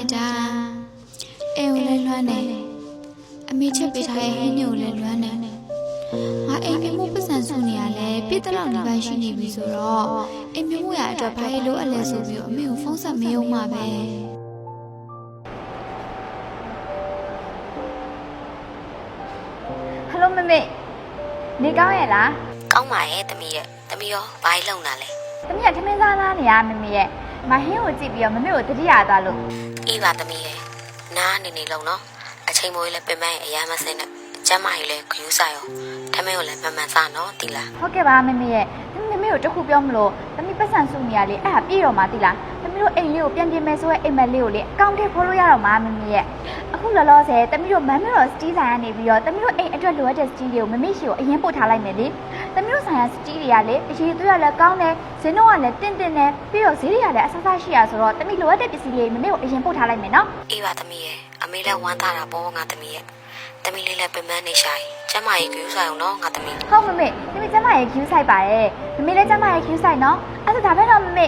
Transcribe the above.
လိုက်တာအိမ်ကိုလည်းလွမ်းနေအမေချက်ပေးထားတဲ့ဟင်းတွေကိုလည်းလွမ်းနေငါအိမ်မြမှုပတ်စံစုနေရလဲပြစ်တလောက်နေပါရှိနေပြီဆိုတော့အိမ်မြမှုရအတွက်ဘာလို့လိုအပ်လဲဆိုပြီးအမေကိုဖုန်းဆက်မေးအောင်မှာပဲဟယ်လိုမမေနေကောင်းရဲ့လား ကောင်းပါရဲ့သမီးရဲ့သမီးရောဘာကြီးလုံတာလဲ သမီးကထမင်းစားလားနေရမမေရဲ့မဟင်းကိုကြည့်ပြီးတော့မမေကိုတတိယသွားလို့ အေးပါသမီးရဲ့နားနေလုံနော်အချိန်မိုးလေးလည်းပင်ပန်းရဲ့အရာမစင်းနဲ့ကျမ်းမာကြီးလည်းခရူးစားရောထမင်းကိုလည်းမှန်မှန်စားနော်တီလား ဟုတ်ကဲ့ပါမမေရဲ့သမီးမမေကိုတခုပြောမလို့သမီးပတ်စံစုနေရလေအဲ့ဒါပြည့်တော့မှတီလားသမီးတို့အိမ်လေးကိုပြန်ပြင်မယ်ဆိုရဲအိမ်မက်လေးကိုလေအကောင့်ထဲဖိုးလို့ရတော့မှာမမေရဲ့အခုလောလောဆယ်သမီးတို့မမ်မေတော်စတီးဆိုင်ကနေပြီးတော့သမီးတို့အိမ်အတွက်လိုအပ်တဲ့စတီးတွေကိုမမေရှိကိုအရင်ပို့ထားလိုက်မယ်လေသမီးတို့ဆိုင်ရာစတီးတွေကလေအရေးသွေးရလည်းကောင်းတယ်ဇင်းတို့ကလည်းတင့်တယ်ပြီးတော့ဈေးတွေကလည်းအဆဆရှိရဆိုတော့သမီးလိုအပ်တဲ့ပစ္စည်းတွေမမေကိုအရင်ပို့ထားလိုက်မယ်နော် အေးပါသမီးရဲ့အမေလည်းဝမ်းသာတာပေါ့ငါသမီးရဲ့သမီးလေးလည်းပင်ပန်းနေရှာရင်ကျမ်းမာကြီးခရူးစားအောင်နော်ငါသမီး ဟုတ်မမေသမီးကျမရဲ့ queue site ပါရဲ့မမေလည်းကျမရဲ့ queue site နော်အဲ့ဒါဒါပဲတော့မမေ